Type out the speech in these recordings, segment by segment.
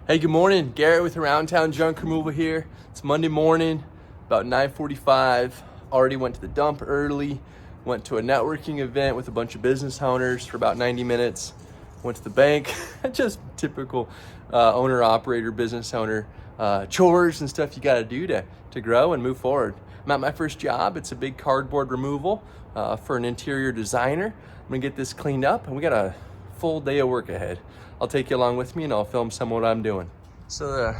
Hey, good morning. Garrett with Around Town Junk Removal here. It's Monday morning, about 9:45. Already went to the dump early. Went to a networking event with a bunch of business owners for about 90 minutes. Went to the bank. Just typical owner-operator, business owner chores and stuff you got to do to grow and move forward. I'm at my first job. It's a big cardboard removal for an interior designer. I'm gonna get this cleaned up, and we got a full day of work ahead. I'll take you along with me and I'll film some of what I'm doing. So the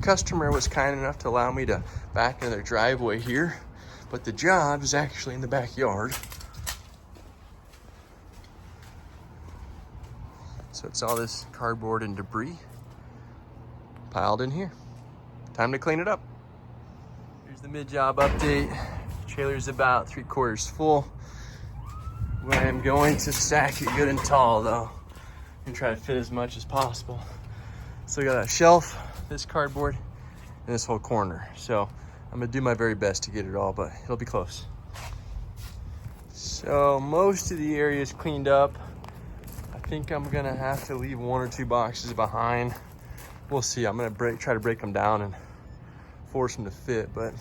customer was kind enough to allow me to back into their driveway here, but the job is actually in the backyard. So it's all this cardboard and debris piled in here. Time to clean it up. Here's the mid-job update. Trailer's about 3/4 full. I'm going to stack it good and tall though, and try to fit as much as possible. So I got a shelf, this cardboard, and this whole corner. So I'm gonna do my very best to get it all, but it'll be close. So most of the area is cleaned up. I think I'm gonna have to leave 1 or 2 boxes behind. We'll see. I'm gonna try to break them down and force them to fit, but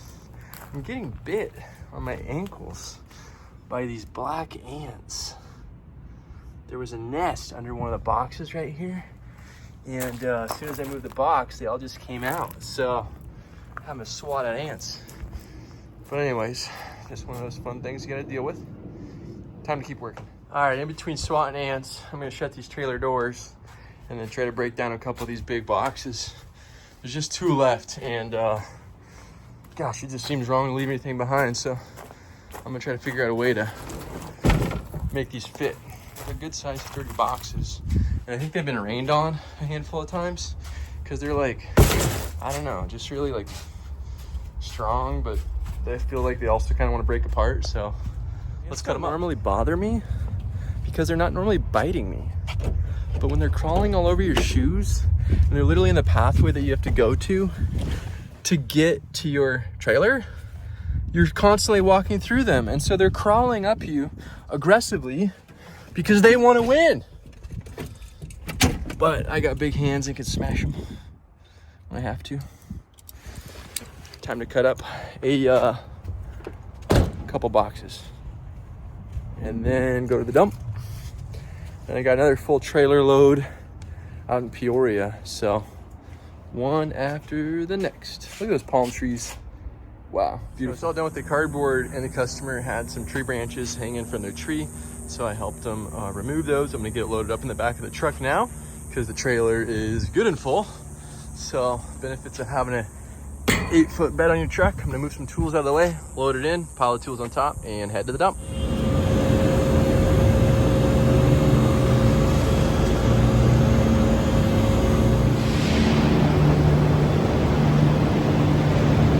I'm getting bit on my ankles by these black ants. There was a nest under one of the boxes right here, and as soon as I moved the box, they all just came out. So I'm a swat at ants. But anyways, just one of those fun things you gotta deal with. Time to keep working. All right, in between swatting ants, I'm gonna shut these trailer doors and then try to break down a couple of these big boxes. There's just 2 left, and gosh, it just seems wrong to leave anything behind. So I'm gonna try to figure out a way to make these fit. They're good sized 30 boxes. And I think they've been rained on a handful of times because they're like, I don't know, just really like strong, but they feel like they also kind of want to break apart. So let's cut them up. Normally bother me because they're not normally biting me. But when they're crawling all over your shoes and they're literally in the pathway that you have to go to get to your trailer, you're constantly walking through them. And so they're crawling up you aggressively because they want to win. But I got big hands and can smash them when I have to. Time to cut up a couple boxes and then go to the dump. And I got another full trailer load out in Peoria. So one after the next. Look at those palm trees. Wow, beautiful. So it's all done with the cardboard, and the customer had some tree branches hanging from their tree. So I helped them remove those. I'm gonna get it loaded up in the back of the truck now because the trailer is good and full. So benefits of having a 8-foot bed on your truck. I'm gonna move some tools out of the way, load it in, pile the tools on top, and head to the dump.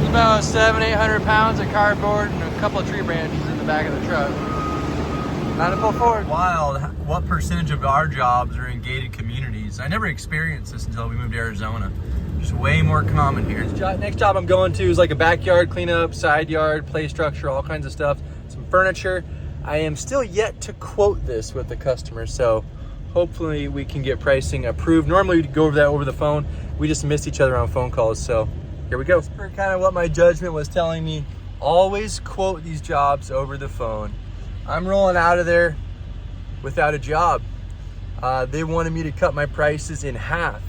About 700-800 pounds of cardboard and a couple of tree branches in the back of the truck. Time to pull forward. Wild, what percentage of our jobs are in gated communities? I never experienced this until we moved to Arizona. Just way more common here. Next job I'm going to is like a backyard cleanup, side yard, play structure, all kinds of stuff, some furniture. I am still yet to quote this with the customer, so hopefully we can get pricing approved. Normally we'd go over that over the phone. We just missed each other on phone calls, so here we go. For kind of what my judgment was telling me, always quote these jobs over the phone. I'm rolling out of there without a job. They wanted me to cut my prices in half,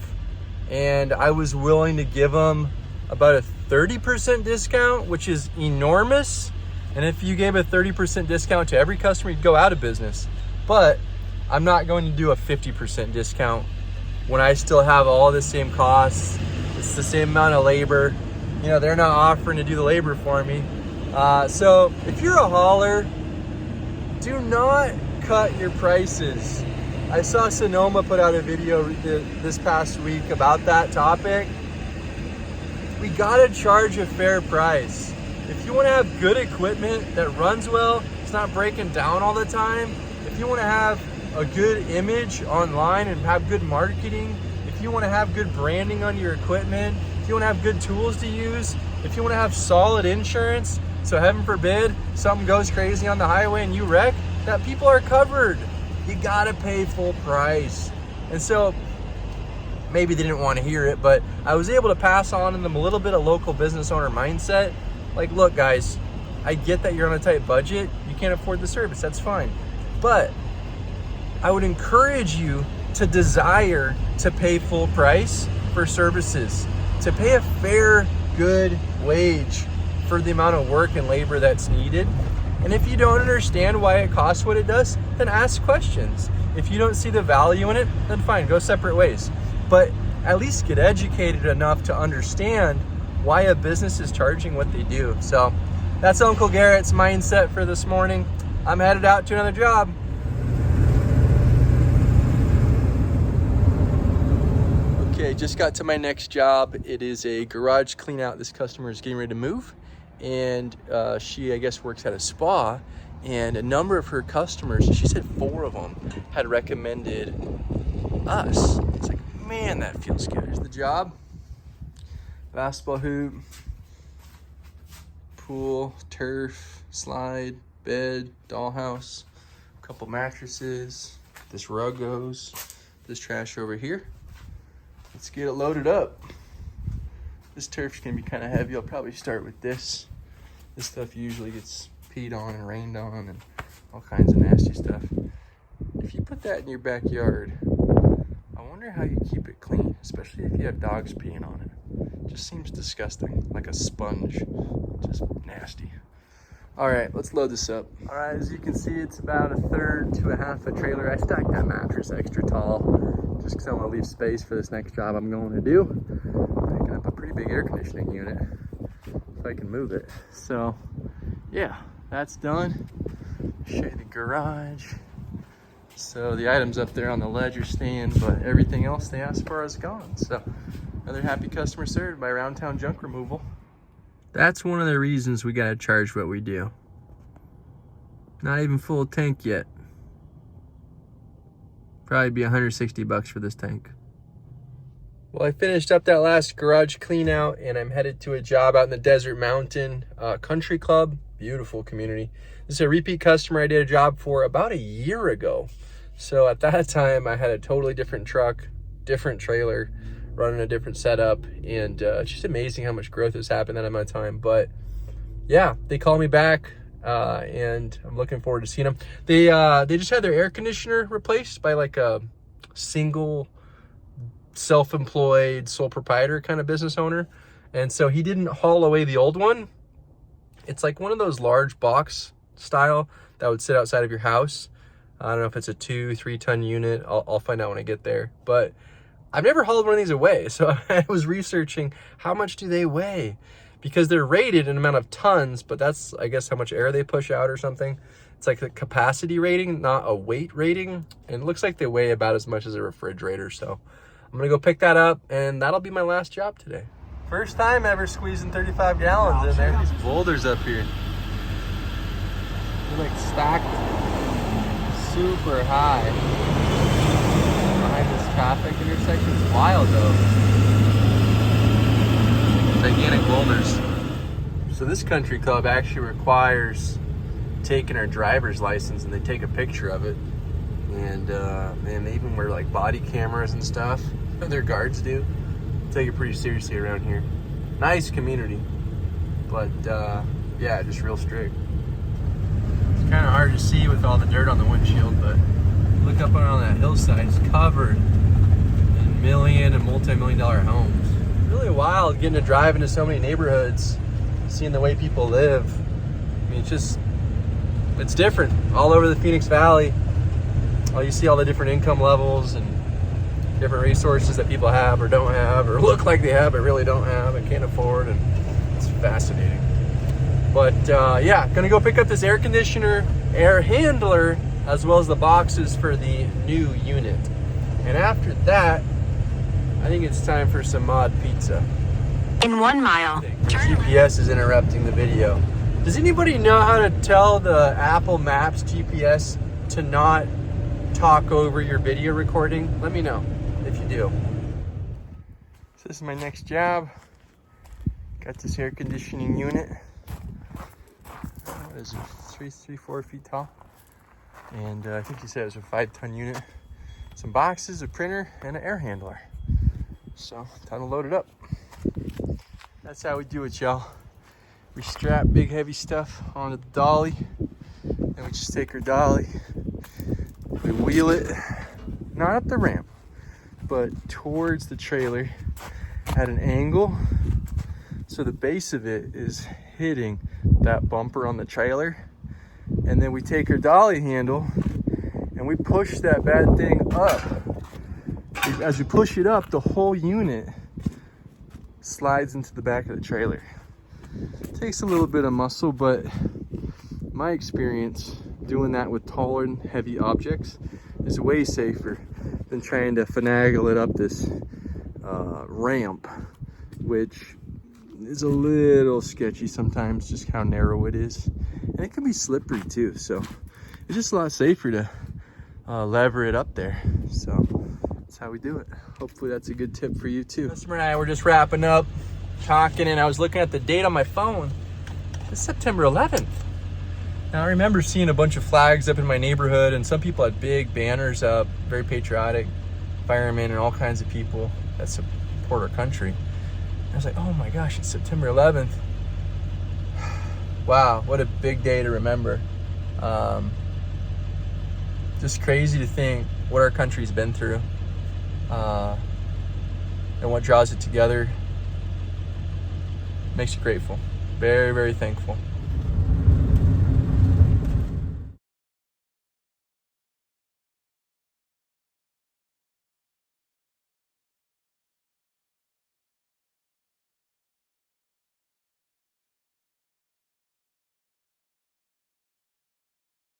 and I was willing to give them about a 30% discount, which is enormous. And if you gave a 30% discount to every customer, you'd go out of business. But I'm not going to do a 50% discount when I still have all the same costs. It's the same amount of labor. You know, they're not offering to do the labor for me. So if you're a hauler, do not cut your prices. I saw Sonoma put out a video this past week about that topic. We gotta charge a fair price. If you wanna have good equipment that runs well, it's not breaking down all the time, if you wanna have a good image online and have good marketing, if you want to have good branding on your equipment, if you want to have good tools to use, if you want to have solid insurance, so heaven forbid something goes crazy on the highway and you wreck, that people are covered. You gotta pay full price. And so maybe they didn't want to hear it, but I was able to pass on to them a little bit of local business owner mindset. Like, look guys, I get that you're on a tight budget, you can't afford the service, that's fine. But I would encourage you to desire to pay full price for services, to pay a fair, good wage for the amount of work and labor that's needed. And if you don't understand why it costs what it does, then ask questions. If you don't see the value in it, then fine, go separate ways. But at least get educated enough to understand why a business is charging what they do. So that's Uncle Garrett's mindset for this morning. I'm headed out to another job. Okay, just got to my next job. It is a garage clean out. This customer is getting ready to move, and she, I guess, works at a spa, and a number of her customers, she said 4 of them, had recommended us. It's like, man, that feels good. Here's the job. Basketball hoop, pool, turf, slide, bed, dollhouse, a couple mattresses. This rug goes, this trash over here. Let's get it loaded up. This turf's gonna be kind of heavy. I'll probably start with this. This stuff usually gets peed on and rained on and all kinds of nasty stuff. If you put that in your backyard, I wonder how you keep it clean, especially if you have dogs peeing on it. It just seems disgusting, like a sponge, just nasty. All right, let's load this up. All right, as you can see, it's about 1/3 to 1/2 a trailer. I stacked that mattress extra tall, just because I want to leave space for this next job I'm going to do. Picking up a pretty big air conditioning unit, if I can move it. So, yeah, that's done. Show you the garage. So the items up there on the ledge are staying, but everything else they asked for is gone. So, another happy customer served by Round Town Junk Removal. That's one of the reasons we gotta charge what we do. Not even full tank yet. Probably be $160 for this tank. Well, I finished up that last garage clean out, and I'm headed to a job out in the Desert Mountain Country Club. Beautiful community. This is a repeat customer I did a job for about a year ago. So at that time, I had a totally different truck, different trailer, running a different setup, and it's just amazing how much growth has happened in that amount of time. But yeah, they called me back, and I'm looking forward to seeing them. They just had their air conditioner replaced by like a single self-employed sole proprietor kind of business owner, and so he didn't haul away the old one. It's like one of those large box style that would sit outside of your house. I don't know if it's a 2-3 ton unit. I'll find out when I get there, but I've never hauled one of these away. So I was researching how much do they weigh, because they're rated in amount of tons, but that's, I guess, how much air they push out or something. It's like a capacity rating, not a weight rating. And it looks like they weigh about as much as a refrigerator. So I'm gonna go pick that up, and that'll be my last job today. First time ever squeezing 35 gallons in there. These boulders up here, they're like stacked super high behind this traffic intersection. It's wild though. Gigantic boulders. So this country club actually requires taking our driver's license, and they take a picture of it. And man, they even wear like body cameras and stuff. Their guards do. Take it pretty seriously around here. Nice community, but yeah, just real strict. It's kind of hard to see with all the dirt on the windshield, but look up on that hillside. It's covered in million and multi-million-dollar homes. Really wild getting to drive into so many neighborhoods, seeing the way people live. I mean, it's different all over the Phoenix Valley. You see all the different income levels and different resources that people have or don't have, or look like they have but really don't have and can't afford, and it's fascinating. But yeah, gonna go pick up this air conditioner, air handler, as well as the boxes for the new unit. And after that, I think it's time for some mod pizza. In 1 mile, GPS is interrupting the video. Does anybody know how to tell the Apple Maps GPS to not talk over your video recording? Let me know if you do. So this is my next job. Got this air conditioning unit. What is it? 4 feet tall. And I think he said it was a 5 ton unit. Some boxes, a printer, and an air handler. So time to load it up. That's how we do it, y'all. We strap big heavy stuff onto the dolly, and we just take our dolly, we wheel it, not up the ramp, but towards the trailer at an angle, so the base of it is hitting that bumper on the trailer. And then we take our dolly handle and we push that bad thing up. As we push it up, the whole unit slides into the back of the trailer. It takes a little bit of muscle, but my experience doing that with taller and heavy objects is way safer than trying to finagle it up this ramp, which is a little sketchy sometimes, just how narrow it is. And it can be slippery too, so it's just a lot safer to lever it up there. So that's how we do it. Hopefully that's a good tip for you too. Customer and I were just wrapping up, talking, and I was looking at the date on my phone. It's September 11th. Now I remember seeing a bunch of flags up in my neighborhood, and some people had big banners up, very patriotic, firemen and all kinds of people that support our country. I was like, oh my gosh, it's September 11th. Wow, what a big day to remember. Just crazy to think what our country's been through and what draws it together. Makes you grateful. Very, very thankful.